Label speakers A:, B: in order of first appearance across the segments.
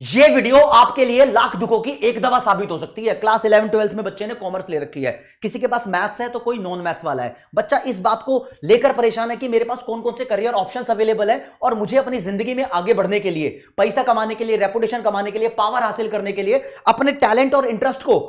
A: ये वीडियो आपके लिए लाख दुखों की एक दवा साबित हो सकती है। क्लास 11 12th में बच्चे ने कॉमर्स ले रखी है, किसी के पास मैथ्स है तो कोई नॉन मैथ्स वाला है। बच्चा इस बात को लेकर परेशान है कि मेरे पास कौन कौन से करियर ऑप्शंस अवेलेबल है और मुझे अपनी जिंदगी में आगे बढ़ने के लिए, पैसा कमाने के लिए, रेपुटेशन कमाने के लिए, पावर हासिल करने के लिए, अपने टैलेंट और इंटरेस्ट को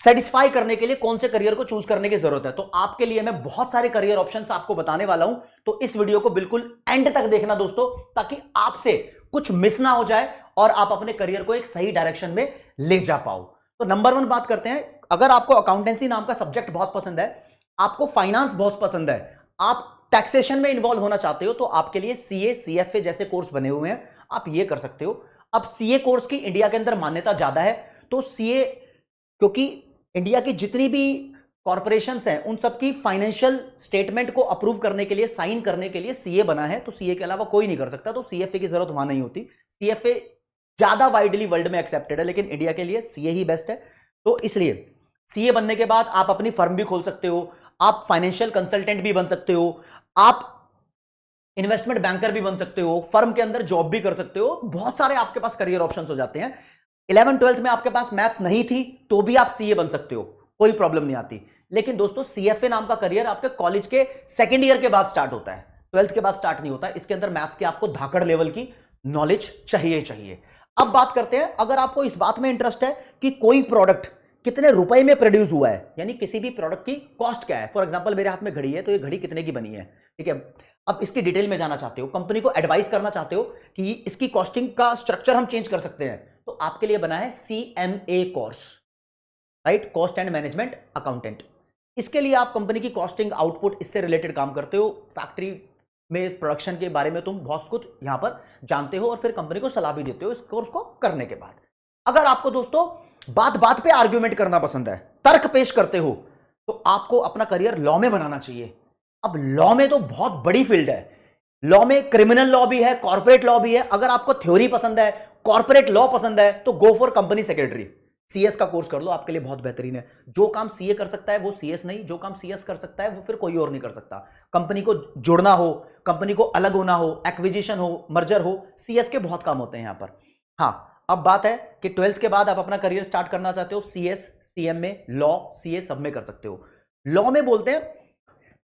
A: सेटिस्फाई करने के लिए कौन से करियर को चूज करने की जरूरत है। तो आपके लिए मैं बहुत सारे करियर ऑप्शंस आपको बताने वाला हूं, तो इस वीडियो को बिल्कुल एंड तक देखना दोस्तों, ताकि आपसे कुछ मिस ना हो जाए और आप अपने करियर को एक सही डायरेक्शन में ले जा पाओ। तो नंबर 1 बात करते हैं। अगर आपको अकाउंटेंसी नाम का सब्जेक्ट बहुत पसंद है, आपको फाइनेंस बहुत पसंद है, आप टैक्सेशन में इन्वॉल्व होना चाहते हो, तो आपके लिए सीए सीएफए जैसे कोर्स बने हुए हैं, आप ये कर सकते हो। अब सीए कोर्स की इंडिया के अंदर मान्यता ज्यादा है, तो सीए, क्योंकि इंडिया की जितनी भी कॉर्पोरेशंस हैं उन सबकी फाइनेंशियल स्टेटमेंट को अप्रूव करने के लिए, साइन करने के लिए सीए बना है, तो सीए के अलावा कोई नहीं कर सकता, तो सीएफए की जरूरत वहां नहीं होती। सीएफए ज्यादा वाइडली वर्ल्ड में एक्सेप्टेड है, लेकिन इंडिया के लिए सीए ही बेस्ट है। तो इसलिए सीए बनने के बाद आप अपनी फर्म भी खोल सकते हो, आप फाइनेंशियल कंसल्टेंट भी बन सकते हो, आप इन्वेस्टमेंट बैंकर भी बन सकते हो, फर्म के अंदर जॉब भी कर सकते हो, बहुत सारे आपके पास करियर ऑप्शंस हो जाते हैं। 11 12th में आपके पास मैथ्स नहीं थी तो भी आप सीए बन सकते हो, कोई प्रॉब्लम नहीं आती। लेकिन दोस्तों सीएफए नाम का करियर आपके कॉलेज के सेकेंड ईयर के बाद स्टार्ट होता है, 12th के बाद स्टार्ट नहीं होता। इसके अंदर मैथ्स की आपको धाकड़ लेवल की नॉलेज चाहिए चाहिए। अब बात करते हैं, अगर आपको इस बात में इंटरेस्ट है कि कोई प्रोडक्ट कितने रुपए में प्रोड्यूस हुआ है, यानी किसी भी प्रोडक्ट की कॉस्ट क्या है। फॉर एग्जांपल मेरे हाथ में घड़ी है, तो ये घड़ी कितने की बनी है, ठीक है। अब इसकी डिटेल में जाना चाहते हो, कंपनी को एडवाइस करना चाहते हो कि इसकी कॉस्टिंग का स्ट्रक्चर हम चेंज कर सकते हैं, तो आपके लिए बना है CMA course, right, cost and management accountant. इसके लिए आप कंपनी की कॉस्टिंग, आउटपुट, इससे रिलेटेड काम करते हो, फैक्ट्री में प्रोडक्शन के बारे में तुम बहुत कुछ यहां पर जानते हो और फिर कंपनी को सलाह भी देते हो इस कोर्स को करने के बाद। अगर आपको दोस्तों बात बात पे आर्ग्यूमेंट करना पसंद है, तर्क पेश करते हो, तो आपको अपना करियर लॉ में बनाना चाहिए। अब लॉ में तो बहुत बड़ी फील्ड है, लॉ में क्रिमिनल लॉ भी है, कॉर्पोरेट लॉ भी है। अगर आपको थ्योरी पसंद है, कॉर्पोरेट लॉ पसंद है, तो go for company secretary, CS का कोर्स कर लो, आपके लिए बहुत बेहतरीन है। जो काम सीए कर सकता है वो सीएस नहीं, जो काम सीएस कर सकता है वो फिर कोई और नहीं कर सकता। कंपनी को जोड़ना हो, कंपनी को अलग होना हो, एक्विजिशन हो, मर्जर हो, सीएस के बहुत काम होते हैं यहां पर। हाँ, अब बात है कि 12th के बाद आप अपना करियर स्टार्ट करना चाहते हो, सीएस, सीएमए, लॉ, सीए सब में कर सकते हो। लॉ में बोलते हैं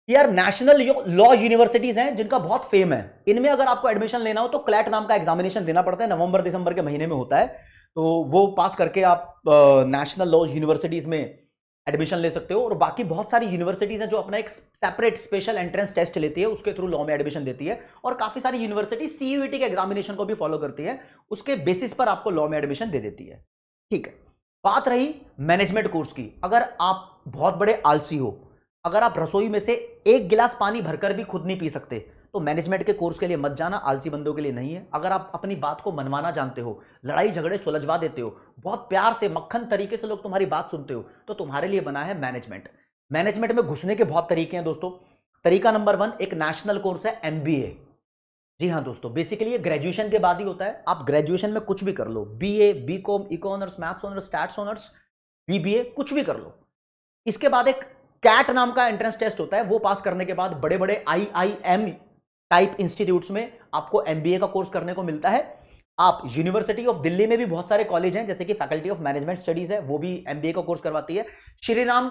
A: यार, नेशनल लॉ यूनिवर्सिटीज हैं जिनका बहुत फेम है, इनमें अगर आपको एडमिशन लेना हो तो क्लैट नाम का एग्जामिनेशन देना पड़ता है, नवंबर दिसंबर के महीने में होता है, तो वो पास करके आप नेशनल लॉ यूनिवर्सिटीज में एडमिशन ले सकते हो। और बाकी बहुत सारी यूनिवर्सिटीज हैं जो अपना एक सेपरेट स्पेशल एंट्रेंस टेस्ट लेती है, उसके थ्रू लॉ में एडमिशन देती है। और काफी सारी यूनिवर्सिटी सीयूईटी के एग्जामिनेशन को भी फॉलो करती है, उसके बेसिस पर आपको लॉ में एडमिशन दे देती है, ठीक है। बात रही मैनेजमेंट कोर्स की, अगर आप बहुत बड़े आलसी हो, अगर आप रसोई में से एक गिलास पानी भरकर भी खुद नहीं पी सकते, तो मैनेजमेंट के कोर्स के लिए मत जाना, आलसी बंदों के लिए नहीं है। अगर आप अपनी बात को मनवाना जानते हो, लड़ाई झगड़े सुलझवा देते हो, बहुत प्यार से मक्खन तरीके से लोग तुम्हारी बात सुनते हो, तो तुम्हारे लिए बना है मैनेजमेंट। मैनेजमेंट में घुसने के बहुत तरीके हैं दोस्तों। तरीका नंबर 1, एक नेशनल कोर्स है एमबीए। जी हाँ दोस्तों, बेसिकली ये ग्रेजुएशन के बाद ही होता है। आप ग्रेजुएशन में कुछ भी कर लो, BA, BCom, eco honours, maths honours, stats honours, BBA, कुछ भी कर लो। इसके बाद एक कैट नाम का एंट्रेंस टेस्ट होता है, वो पास करने के बाद बड़े बड़े आईआईएम टाइप इंस्टीट्यूट्स में आपको एमबीए का कोर्स करने को मिलता है। आप यूनिवर्सिटी ऑफ दिल्ली में भी बहुत सारे कॉलेज हैं, जैसे कि फैकल्टी ऑफ मैनेजमेंट स्टडीज है, वो भी एमबीए का कोर्स करवाती है। Shri Ram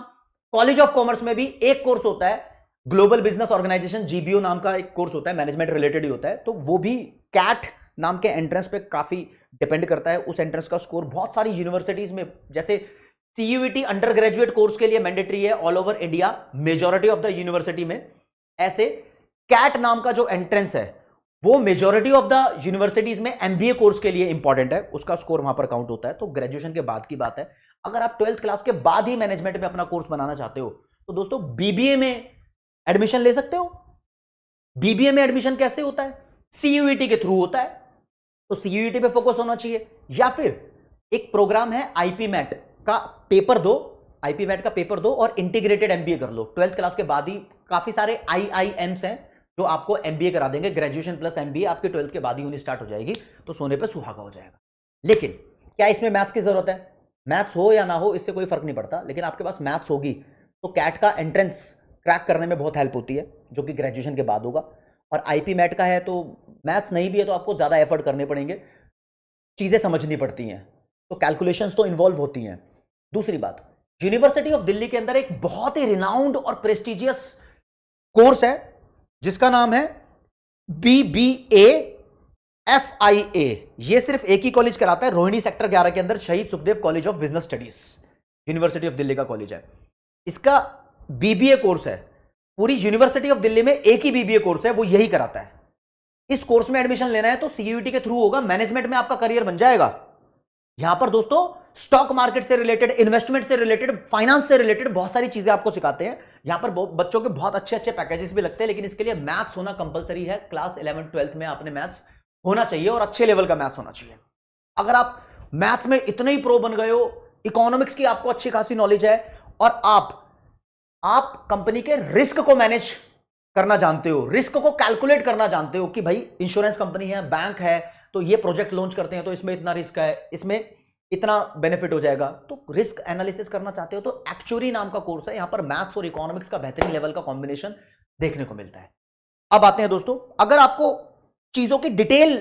A: college of commerce में भी एक कोर्स होता है, ग्लोबल बिजनेस ऑर्गेनाइजेशन, जीबीओ नाम का एक कोर्स होता है, मैनेजमेंट रिलेटेड ही होता है, तो वो भी कैट नाम के एंट्रेंस पे काफी डिपेंड करता है। उस एंट्रेंस का स्कोर बहुत सारी यूनिवर्सिटीज में, जैसे सीयूईटी अंडर ग्रेजुएट कोर्स के लिए मैंडेटरी है all over India, majority of the university में। ऐसे कैट नाम का जो एंट्रेंस है वो मेजॉरिटी ऑफ द यूनिवर्सिटीज में एमबीए कोर्स के लिए इंपॉर्टेंट है, उसका स्कोर वहां पर काउंट होता है। तो ग्रेजुएशन के बाद की बात है। अगर आप 12th क्लास के बाद ही मैनेजमेंट में अपना कोर्स बनाना चाहते हो, तो दोस्तों बीबीए में एडमिशन ले सकते हो। बीबीए में एडमिशन कैसे होता है? सीयूईटी के थ्रू होता है, तो सीयूईटी पे फोकस होना चाहिए। या फिर एक प्रोग्राम है आईपी मैट का पेपर दो, आईपी मैट का पेपर दो और इंटीग्रेटेड एमबीए कर लो। 12th क्लास के बाद ही काफी सारे आईआईएम्स हैं जो आपको एमबीए करा देंगे, ग्रेजुएशन प्लस एमबीए आपके 12th के बाद ही होनी स्टार्ट हो जाएगी, तो सोने पे सुहागा हो जाएगा। लेकिन क्या इसमें मैथ्स की जरूरत है? मैथ्स हो या ना हो इससे कोई फर्क नहीं पड़ता, लेकिन आपके पास मैथ्स होगी तो कैट का एंट्रेंस क्रैक करने में बहुत हेल्प होती है, जो कि ग्रेजुएशन के बाद होगा। और आईपी मैट का है तो मैथ्स नहीं भी है तो आपको ज्यादा एफर्ट करने पड़ेंगे। चीजें समझनी पड़ती हैं, तो कैलकुलेशंस तो इन्वॉल्व होती हैं। दूसरी बात, यूनिवर्सिटी ऑफ दिल्ली के अंदर एक बहुत ही रिनाउंड और प्रेस्टिजियस कोर्स है जिसका नाम है BBA FIA। ये सिर्फ एक ही कॉलेज कराता है, रोहिणी सेक्टर 11 के अंदर शहीद Sukhdev college of business studies, university of Delhi का कॉलेज है। इसका BBA कोर्स है, पूरी यूनिवर्सिटी ऑफ दिल्ली में एक ही BBA कोर्स है, वो यही कराता है। इस कोर्स में एडमिशन लेना है तो CUET के थ्रू होगा, मैनेजमेंट में आपका करियर बन जाएगा। यहां पर दोस्तों स्टॉक मार्केट से रिलेटेड, इन्वेस्टमेंट से रिलेटेड, फाइनेंस से रिलेटेड बहुत सारी चीजें आपको सिखाते हैं। यहां पर बच्चों के बहुत अच्छे अच्छे पैकेजेस भी लगते हैं, लेकिन इसके लिए मैथ्स होना कंपलसरी है। क्लास 11 12th में आपने मैथ्स होना चाहिए और अच्छे लेवल का मैथ्स होना चाहिए। अगर आप मैथ्स में इतने ही प्रो बन गए हो, इकोनॉमिक्स की आपको अच्छी खासी नॉलेज है और आप कंपनी के रिस्क को मैनेज करना जानते हो, रिस्क को कैलकुलेट करना जानते हो कि भाई इंश्योरेंस कंपनी है, बैंक है, तो ये प्रोजेक्ट लॉन्च करते हैं तो इसमें इतना रिस्क है, इसमें इतना बेनिफिट हो जाएगा, तो रिस्क एनालिसिस करना चाहते हो तो एक्चुअरी नाम का कोर्स है। यहां पर मैथ्स और इकोनॉमिक्स का बेहतरीन लेवल का कॉम्बिनेशन देखने को मिलता है। अब आते हैं दोस्तों, अगर आपको चीजों की डिटेल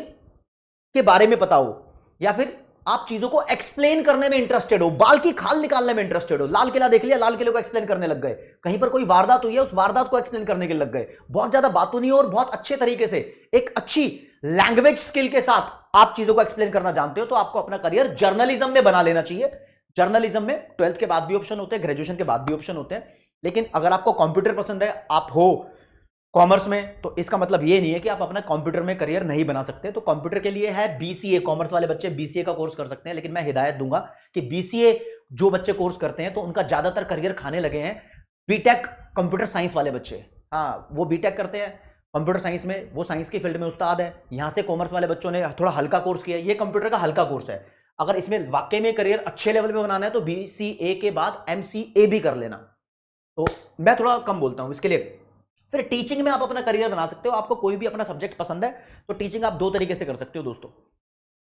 A: के बारे में पता हो या फिर आप चीजों को एक्सप्लेन करने में इंटरेस्टेड हो, बाल की खाल निकालने में इंटरेस्टेड हो, लाल किला देख लिया, लाल किले को एक्सप्लेन करने लग गए, कहीं पर कोई वारदात हुई है उस वारदात को एक्सप्लेन करने के लग गए, बहुत ज्यादा बातों नहीं और बहुत अच्छे तरीके से एक अच्छी लैंग्वेज स्किल के साथ आप चीजों को एक्सप्लेन करना जानते हो, तो आपको अपना करियर जर्नलिज्म में बना लेना चाहिए। जर्नलिज्म में 12th के बाद भी ऑप्शन होते हैं, ग्रेजुएशन के बाद भी ऑप्शन होते हैं, लेकिन अगर आपको कंप्यूटर पसंद है, आप हो कॉमर्स में, तो इसका मतलब ये नहीं है कि आप अपना कंप्यूटर में करियर नहीं बना सकते। तो कंप्यूटर के लिए है BCA, कॉमर्स वाले बच्चे BCA का कोर्स कर सकते हैं, लेकिन मैं हिदायत दूंगा कि BCA जो बच्चे कोर्स करते हैं तो उनका ज्यादातर करियर खाने लगे हैं बीटेक कंप्यूटर साइंस वाले बच्चे। हाँ, वो बीटेक करते हैं कंप्यूटर साइंस में, वो साइंस की फील्ड में उस्ताद है। यहां से कॉमर्स वाले बच्चों ने थोड़ा हल्का कोर्स किया, ये कंप्यूटर का हल्का कोर्स है। अगर इसमें वाकई में करियर अच्छे लेवल पे बनाना है तो BCA के बाद MCA भी कर लेना। तो मैं थोड़ा कम बोलता हूं इसके लिए। फिर टीचिंग में आप अपना करियर बना सकते हो। आपको कोई भी अपना सब्जेक्ट पसंद है तो टीचिंग आप दो तरीके से कर सकते हो दोस्तों,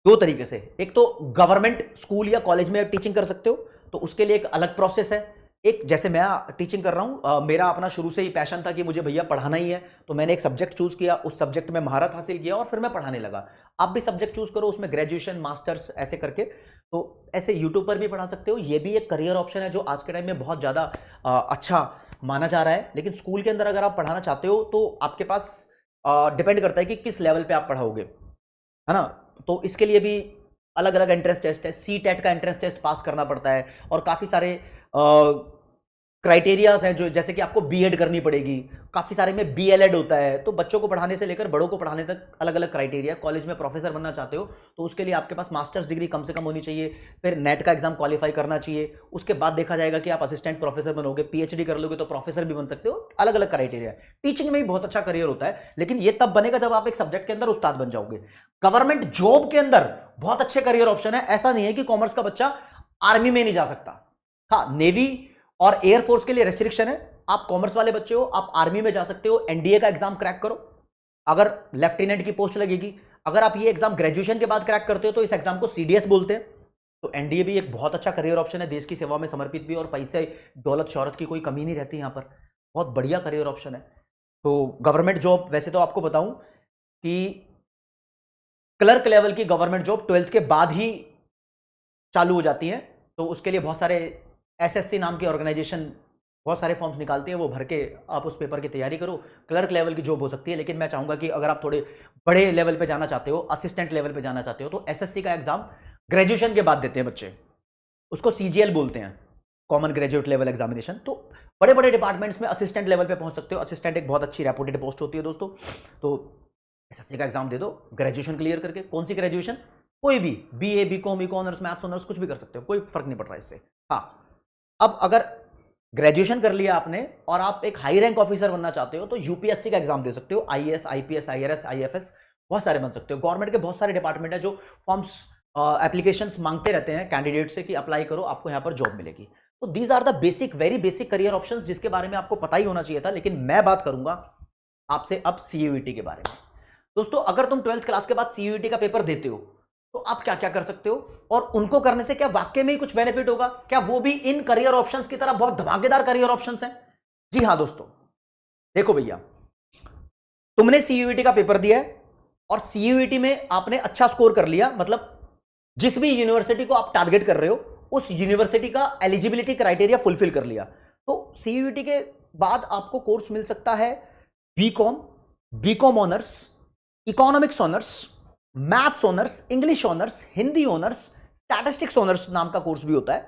A: दो तरीके से। एक तो गवर्नमेंट स्कूल या कॉलेज में टीचिंग कर सकते हो, तो उसके लिए एक अलग प्रोसेस है। एक जैसे मैं टीचिंग कर रहा हूं, मेरा अपना शुरू से ही पैशन था कि मुझे भैया पढ़ाना ही है, तो मैंने एक सब्जेक्ट चूज किया, उस सब्जेक्ट में महारत हासिल किया और फिर मैं पढ़ाने लगा। आप भी सब्जेक्ट चूज करो, उसमें ग्रेजुएशन मास्टर्स ऐसे करके, तो ऐसे यूट्यूब पर भी पढ़ा सकते हो। ये भी एक करियर ऑप्शन है जो आज के टाइम में बहुत ज़्यादा अच्छा माना जा रहा है। लेकिन स्कूल के अंदर अगर आप पढ़ाना चाहते हो तो आपके पास डिपेंड करता है कि किस लेवल पे आप पढ़ाओगे, है ना। तो इसके लिए भी अलग अलग एंट्रेंस टेस्ट है, CTET का एंट्रेंस टेस्ट पास करना पड़ता है और काफ़ी सारे क्राइटेरियाज हैं, जो जैसे कि आपको B.Ed करनी पड़ेगी, काफ़ी सारे में BLED होता है। तो बच्चों को पढ़ाने से लेकर बड़ों को पढ़ाने तक अलग अलग क्राइटेरिया। कॉलेज में प्रोफेसर बनना चाहते हो तो उसके लिए आपके पास मास्टर्स डिग्री कम से कम होनी चाहिए, फिर नेट का एग्जाम क्वालिफाई करना चाहिए, उसके बाद देखा जाएगा कि आप असिस्टेंट प्रोफेसर बनोगे, PhD कर लोगे तो प्रोफेसर भी बन सकते हो। अलग अलग क्राइटेरिया। टीचिंग में भी बहुत अच्छा करियर होता है, लेकिन ये तब बनेगा जब आप एक सब्जेक्ट के अंदर उस्ताद बन जाओगे। गवर्नमेंट जॉब के अंदर बहुत अच्छे करियर ऑप्शन है। ऐसा नहीं है कि कॉमर्स का बच्चा आर्मी में नहीं जा सकता। हाँ, नेवी और एयरफोर्स के लिए रेस्ट्रिक्शन है। आप कॉमर्स वाले बच्चे हो, आप आर्मी में जा सकते हो, NDA का एग्जाम क्रैक करो, अगर लेफ्टिनेंट की पोस्ट लगेगी। अगर आप ये एग्जाम ग्रेजुएशन के बाद क्रैक करते हो तो इस एग्जाम को CDS बोलते हैं। तो NDA भी एक बहुत अच्छा करियर ऑप्शन है, देश की सेवा में समर्पित भी, और पैसे दौलत शौहरत की कोई कमी नहीं रहती यहाँ पर, बहुत बढ़िया करियर ऑप्शन है। तो गवर्नमेंट जॉब, वैसे तो आपको बताऊं कि क्लर्क लेवल की गवर्नमेंट जॉब 12th के बाद ही चालू हो जाती है। तो उसके लिए बहुत सारे SSC नाम की ऑर्गेनाइजेशन बहुत सारे फॉर्म्स निकालते हैं, वो भर के आप उस पेपर की तैयारी करो। क्लर्क लेवल की जॉब हो सकती है, लेकिन मैं चाहूंगा कि अगर आप थोड़े बड़े लेवल पे जाना चाहते हो, असिस्टेंट लेवल पे जाना चाहते हो, तो SSC का एग्जाम ग्रेजुएशन के बाद देते हैं बच्चे, उसको CGL बोलते हैं, कॉमन ग्रेजुएट लेवल एग्जामिनेशन। तो बड़े बड़े डिपार्टमेंट्स में असिस्टेंट लेवल पे पहुंच सकते हो। असिस्टेंट एक बहुत अच्छी रेपुटेड पोस्ट होती है दोस्तों। तो SSC का एग्जाम दे दो ग्रेजुएशन क्लियर करके। कौन सी ग्रेजुएशन? कोई भी, BA BCom ECom honours maths honours कुछ भी कर सकते हो, कोई फर्क नहीं पड़ रहा इससे। हाँ, अब अगर ग्रेजुएशन कर लिया आपने और आप एक हाई रैंक ऑफिसर बनना चाहते हो तो UPSC का एग्जाम दे सकते हो। IAS IPS IRS IFS बहुत सारे बन सकते हो। गवर्नमेंट के बहुत सारे डिपार्टमेंट है जो फॉर्म्स एप्लीकेशंस मांगते रहते हैं कैंडिडेट से कि अप्लाई करो, आपको यहाँ पर जॉब मिलेगी। तो these are the basic, very basic career options जिसके बारे में आपको पता ही होना चाहिए था। लेकिन मैं बात करूंगा आपसे अब CUET के बारे में। दोस्तों, अगर तुम 12th क्लास के बाद CUET का पेपर देते हो तो आप क्या क्या कर सकते हो, और उनको करने से क्या वाकई में ही कुछ बेनिफिट होगा? क्या वो भी इन करियर ऑप्शंस की तरह बहुत धमाकेदार करियर ऑप्शंस हैं? जी हां दोस्तों, देखो भैया, तुमने CUET का पेपर दिया है और CUET में आपने अच्छा स्कोर कर लिया, मतलब जिस भी यूनिवर्सिटी को आप टारगेट कर रहे हो उस यूनिवर्सिटी का एलिजिबिलिटी क्राइटेरिया फुलफिल कर लिया, तो सीयूईटी के बाद आपको कोर्स मिल सकता है BCom, BCom honours, economics honours, maths honours, English honours, Hindi honours, statistics honours नाम का कोर्स भी होता है,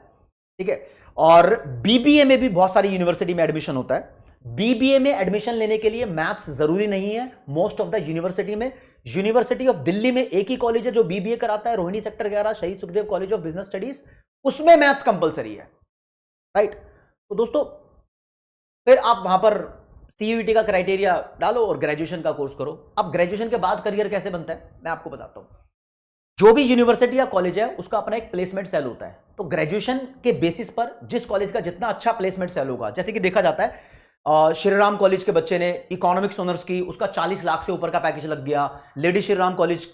A: ठीक है। और बीबीए में भी बहुत सारी यूनिवर्सिटी में एडमिशन होता है। बीबीए में एडमिशन लेने के लिए मैथ्स जरूरी नहीं है। मोस्ट ऑफ द यूनिवर्सिटी में, यूनिवर्सिटी ऑफ दिल्ली में एक ही कॉलेज है जो बीबीए कराता है, रोहिणी सेक्टर 11, शहीद Sukhdev college of business studies, उसमें मैथ्स कंपलसरी है, राइट। तो दोस्तों फिर आप वहां पर सीयूईटी का क्राइटेरिया डालो और ग्रेजुएशन का कोर्स करो। अब ग्रेजुएशन के बाद करियर कैसे बनता है मैं आपको बताता हूं। जो भी यूनिवर्सिटी या कॉलेज है उसका अपना एक प्लेसमेंट सेल होता है, तो ग्रेजुएशन के बेसिस पर जिस कॉलेज का जितना अच्छा प्लेसमेंट सेल होगा, जैसे कि देखा जाता है श्रीराम कॉलेज के बच्चे ने इकोनॉमिक्स ऑनर्स की, उसका 40 लाख से ऊपर का पैकेज लग गया। लेडी श्रीराम कॉलेज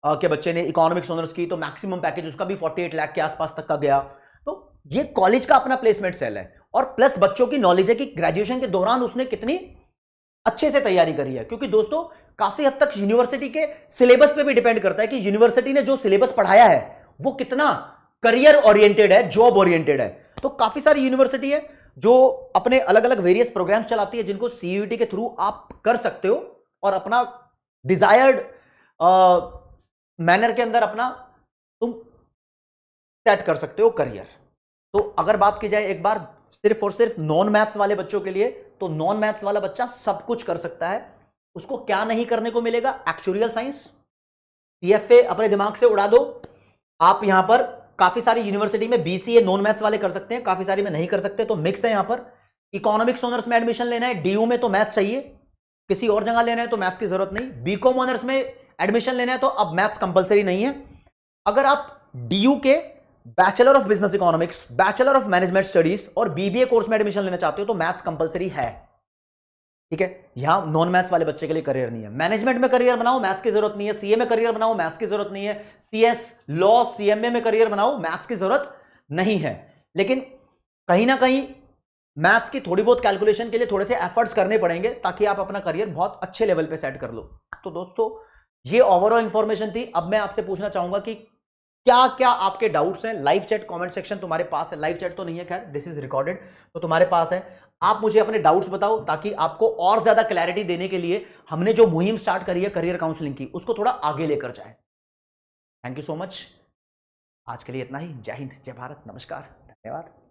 A: के बच्चे ने इकोनॉमिक्स ऑनर्स की तो मैक्सिमम पैकेज उसका भी 48 लाख के आसपास तक का गया। तो ये कॉलेज का अपना प्लेसमेंट सेल है, और प्लस बच्चों की नॉलेज है कि ग्रेजुएशन के दौरान उसने कितनी अच्छे से तैयारी करी है। क्योंकि दोस्तों काफी हद तक यूनिवर्सिटी के सिलेबस पे भी डिपेंड करता है कि यूनिवर्सिटी ने जो सिलेबस पढ़ाया है वो कितना करियर ओरिएंटेड है, जॉब ओरिएंटेड है। तो काफी सारी यूनिवर्सिटी है जो अपने अलग अलग वेरियस प्रोग्राम्स चलाती है जिनको सीयूईटी के थ्रू आप कर सकते हो और अपना डिजायर्ड मैनर के अंदर अपना तुम सेट कर सकते हो करियर। तो अगर बात की जाए एक बार सिर्फ और सिर्फ नॉन मैथ्स वाले बच्चों के लिए, तो नॉन मैथ्स वाला बच्चा सब कुछ कर सकता है। उसको क्या नहीं करने को मिलेगा? एक्चुअरियल साइंस, सीएफए अपने दिमाग से उड़ा दो। आप यहां पर काफी सारी यूनिवर्सिटी में बीसीए नॉन मैथ्स वाले कर सकते हैं, काफी सारी में नहीं कर सकते, तो मिक्स है यहां पर। इकोनॉमिक्स ऑनर्स में एडमिशन लेना है, डीयू में तो मैथ्स चाहिए, किसी और जगह लेना है तो मैथ्स की जरूरत नहीं। बीकॉम ऑनर्स में एडमिशन लेना है तो अब मैथ्स कंपलसरी नहीं है। अगर आप डीयू के bachelor of business economics, bachelor of management studies और बीबीए कोर्स में एडमिशन लेना चाहते हो तो मैथ्स कंपलसरी है, ठीक है। यहां नॉन मैथ्स वाले बच्चे के लिए करियर नहीं है। मैनेजमेंट में करियर बनाओ, मैथ्स की जरूरत नहीं है। सीए में करियर बनाओ, मैथ्स की जरूरत नहीं है। सीएस, लॉ, सीएमए में करियर बनाओ, मैथ्स की जरूरत नहीं है। लेकिन कहीं ना कहीं मैथ्स की थोड़ी बहुत कैलकुलेशन के लिए थोड़े से एफर्ट्स करने पड़ेंगे ताकि आप अपना करियर बहुत अच्छे लेवल पे सेट कर लो। तो दोस्तों ये ओवरऑल इंफॉर्मेशन थी। अब मैं आपसे पूछना चाहूंगा कि क्या क्या आपके डाउट्स हैं। लाइव चैट कमेंट सेक्शन तुम्हारे पास है, लाइव चैट तो नहीं है खैर, दिस इज रिकॉर्डेड, तो तुम्हारे पास है। आप मुझे अपने डाउट्स बताओ ताकि आपको और ज्यादा क्लैरिटी देने के लिए हमने जो मुहिम स्टार्ट करी है करियर काउंसलिंग की, उसको थोड़ा आगे लेकर जाए। Thank you so much. आज के लिए इतना ही। जय हिंद, जय भारत, नमस्कार, धन्यवाद।